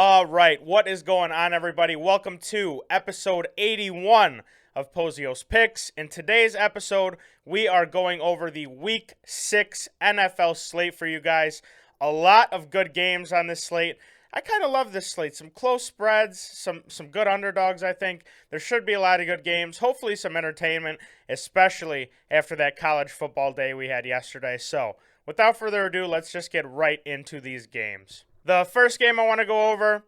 All right, what is going on, everybody? Welcome to episode 81 of Pozios Picks. In today's episode, we are going over the Week 6 NFL slate for you guys. A lot of good games on this slate. I kind of love this slate. Some close spreads, some good underdogs, I think. There should be a lot of good games. Hopefully some entertainment, especially after that college football day we had yesterday. So, without further ado, let's just get right into these games. The first game I want to go over,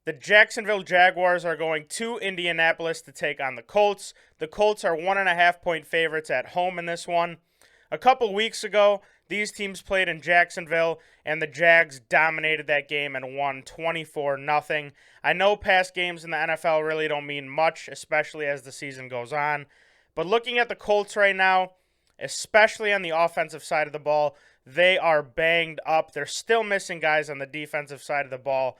the Jacksonville Jaguars are going to Indianapolis to take on the Colts. The Colts are 1.5-point favorites at home in this one. A couple weeks ago, these teams played in Jacksonville, and the Jags dominated that game and won 24-0. I know past games in the NFL really don't mean much, especially as the season goes on. But looking at the Colts right now, especially on the offensive side of the ball, they are banged up. They're still missing guys on the defensive side of the ball.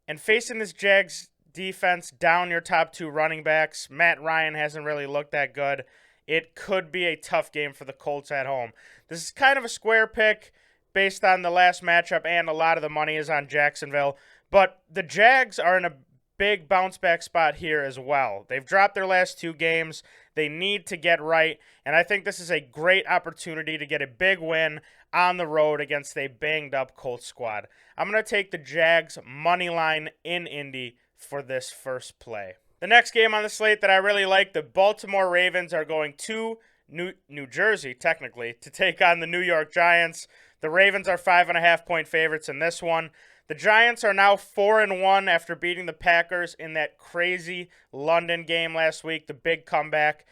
And facing this Jags defense, down your top two running backs, Matt Ryan hasn't really looked that good. It could be a tough game for the Colts at home. This is kind of a square pick based on the last matchup, and a lot of the money is on Jacksonville. But the Jags are in a big bounce back spot here as well. They've dropped their last two games. They need to get right, and I think this is a great opportunity to get a big win on the road against a banged-up Colts squad. I'm going to take the Jags money line in Indy for this first play. The next game on the slate that I really like, the Baltimore Ravens are going to New Jersey, technically, to take on the New York Giants. The Ravens are 5.5-point favorites in this one. The Giants are now 4-1 after beating the Packers in that crazy London game last week, the big comeback.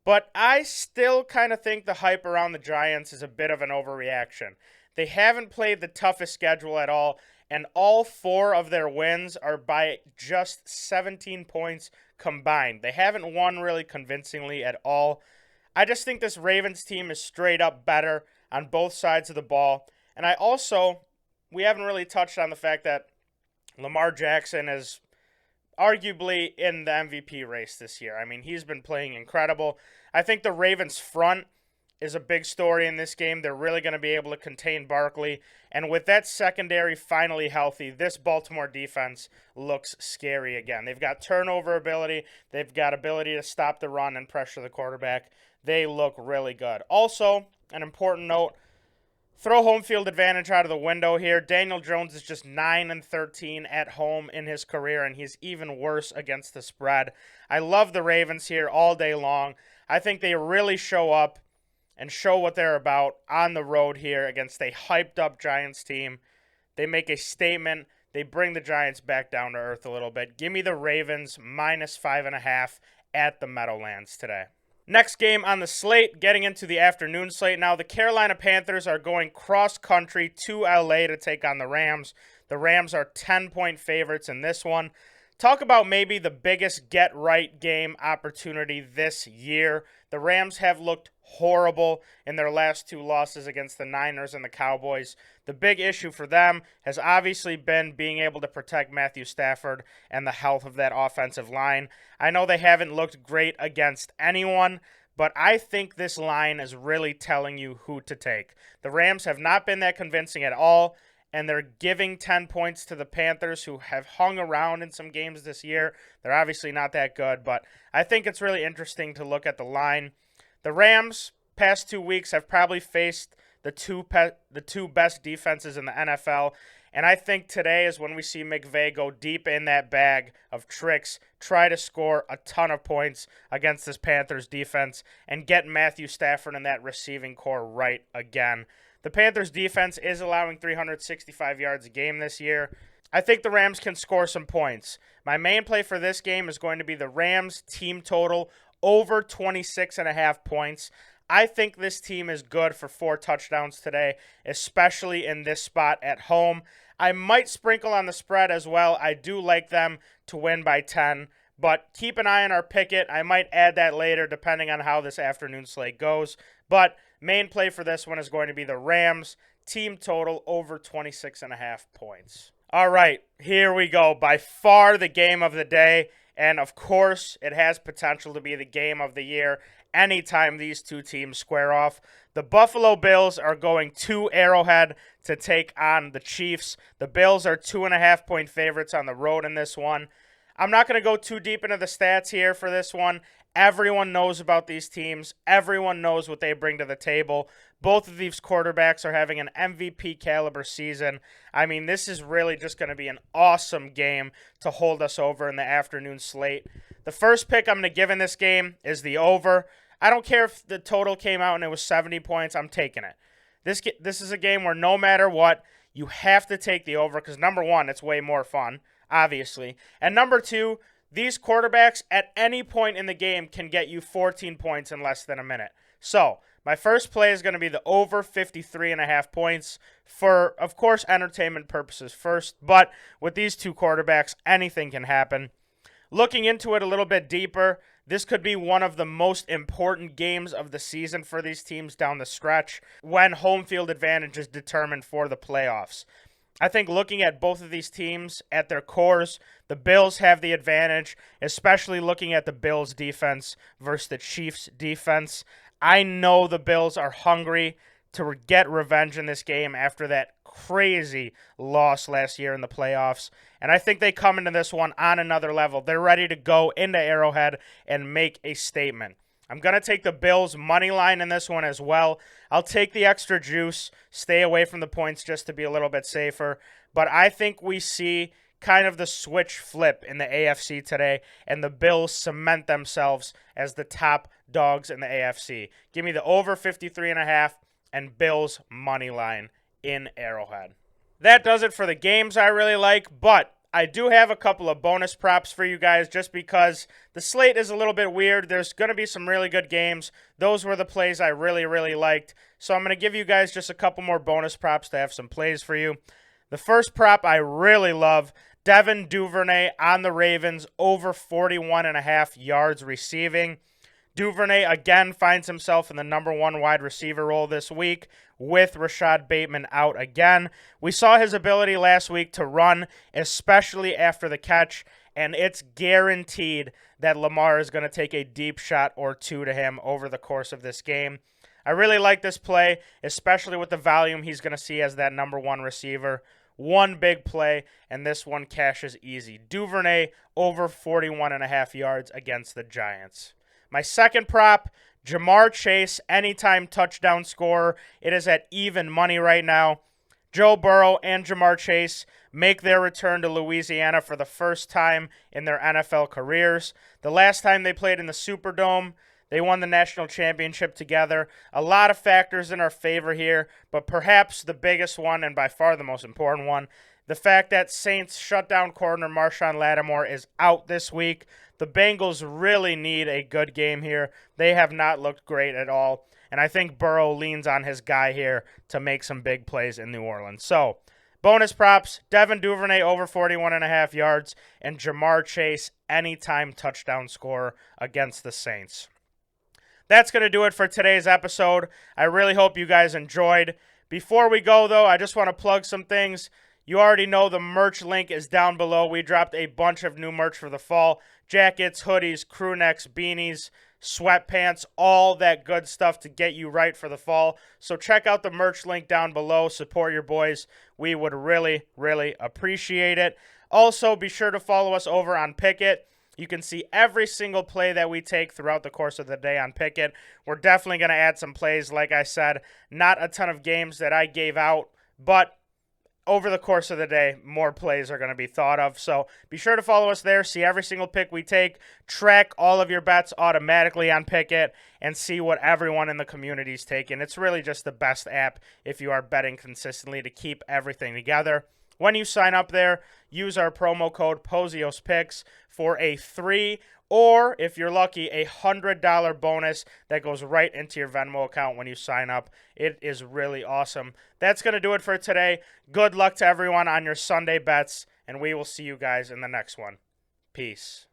But I still kind of think the hype around the Giants is a bit of an overreaction. They haven't played the toughest schedule at all, and all four of their wins are by just 17 points combined. They haven't won really convincingly at all. I just think this Ravens team is straight up better on both sides of the ball. And we haven't really touched on the fact that Lamar Jackson is arguably in the MVP race this year. I mean, he's been playing incredible. I think the Ravens front is a big story in this game. They're really going to be able to contain Barkley. And with that secondary finally healthy, this Baltimore defense looks scary again. They've got turnover ability. They've got ability to stop the run and pressure the quarterback. They look really good. Also, an important note, throw home field advantage out of the window here. Daniel Jones is just 9-13 at home in his career, and he's even worse against the spread. I love the Ravens here all day long. I think they really show up and show what they're about on the road here against a hyped-up Giants team. They make a statement. They bring the Giants back down to earth a little bit. Give me the Ravens -5.5 at the Meadowlands today. Next game on the slate, getting into the afternoon slate now, the Carolina Panthers are going cross-country to LA to take on the Rams. The Rams are 10-point favorites in this one. Talk about maybe the biggest get-right game opportunity this year. The Rams have looked horrible in their last two losses against the Niners and the Cowboys. The big issue for them has obviously been being able to protect Matthew Stafford and the health of that offensive line. I know they haven't looked great against anyone, but I think this line is really telling you who to take. The Rams have not been that convincing at all, and they're giving 10 points to the Panthers, who have hung around in some games this year. They're obviously not that good, but I think it's really interesting to look at the line. The Rams, past 2 weeks, have probably faced the two best defenses in the NFL, and I think today is when we see McVay go deep in that bag of tricks, try to score a ton of points against this Panthers defense, and get Matthew Stafford and that receiving core right again. The Panthers defense is allowing 365 yards a game this year. I think the Rams can score some points. My main play for this game is going to be the Rams team total over 26.5 points. I think this team is good for 4 touchdowns today, especially in this spot at home. I might sprinkle on the spread as well. I do like them to win by 10, but keep an eye on our picket. I might add that later depending on how this afternoon slate goes. But main play for this one is going to be the Rams team total over 26.5 points. All right, here we go. By far the game of the day, and of course it has potential to be the game of the year. anytime these two teams square off. The Buffalo Bills are going to Arrowhead to take on the Chiefs. The Bills are 2.5-point favorites on the road in this one. I'm not going to go too deep into the stats here for this one. Everyone knows about these teams. Everyone knows what they bring to the table. Both of these quarterbacks are having an MVP caliber season. I mean, this is really just going to be an awesome game to hold us over in the afternoon slate. The first pick I'm going to give in this game is the over. I don't care if the total came out and it was 70 points. I'm taking it. This is a game where no matter what, you have to take the over because, number one, it's way more fun, obviously. And number two, these quarterbacks at any point in the game can get you 14 points in less than a minute. So my first play is going to be the over 53.5 points for, of course, entertainment purposes first. But with these two quarterbacks, anything can happen. Looking into it a little bit deeper, this could be one of the most important games of the season for these teams down the stretch when home field advantage is determined for the playoffs. I think looking at both of these teams at their cores, the Bills have the advantage, especially looking at the Bills' defense versus the Chiefs' defense. I know the Bills are hungry to get revenge in this game after that crazy loss last year in the playoffs. And I think they come into this one on another level. They're ready to go into Arrowhead and make a statement. I'm going to take the Bills' money line in this one as well. I'll take the extra juice, stay away from the points just to be a little bit safer. But I think we see kind of the switch flip in the AFC today, and the Bills cement themselves as the top dogs in the AFC. Give me the over 53.5 and Bills' money line in Arrowhead. That does it for the games I really like, but I do have a couple of bonus props for you guys just because the slate is a little bit weird. There's going to be some really good games. Those were the plays I really liked. So I'm going to give you guys just a couple more bonus props to have some plays for you. The first prop I really love, Devin Duvernay on the Ravens, over 41.5 yards receiving. Duvernay again finds himself in the number one wide receiver role this week with Rashad Bateman out again. We saw his ability last week to run, especially after the catch, and it's guaranteed that Lamar is going to take a deep shot or two to him over the course of this game. I really like this play, especially with the volume he's going to see as that number one receiver. One big play, and this one cashes easy. Duvernay over 41.5 yards against the Giants. My second prop, Jamar Chase, anytime touchdown scorer. It is at even money right now. Joe Burrow and Jamar Chase make their return to Louisiana for the first time in their NFL careers. The last time they played in the Superdome, they won the national championship together. A lot of factors in our favor here, but perhaps the biggest one, and by far the most important one, the fact that Saints shutdown corner Marshawn Lattimore is out this week. The Bengals really need a good game here. They have not looked great at all, and I think Burrow leans on his guy here to make some big plays in New Orleans. So, bonus props, Devin Duvernay over 41.5 yards, and Jamar Chase anytime touchdown scorer against the Saints. That's going to do it for today's episode. I really hope you guys enjoyed. Before we go, though, I just want to plug some things. You already know the merch link is down below. We dropped a bunch of new merch for the fall. Jackets, hoodies, crew necks, beanies, sweatpants, all that good stuff to get you right for the fall. So check out the merch link down below. Support your boys. We would really appreciate it. Also, be sure to follow us over on Pickett. You can see every single play that we take throughout the course of the day on Pickett. We're definitely going to add some plays. Like I said, not a ton of games that I gave out, but over the course of the day, more plays are going to be thought of. So be sure to follow us there, see every single pick we take, track all of your bets automatically on Pickett, and see what everyone in the community is taking. It's really just the best app if you are betting consistently to keep everything together. When you sign up there, use our promo code PoziosPicks for a $3 or, if you're lucky, a $100 bonus that goes right into your Venmo account when you sign up. It is really awesome. That's going to do it for today. Good luck to everyone on your Sunday bets, and we will see you guys in the next one. Peace.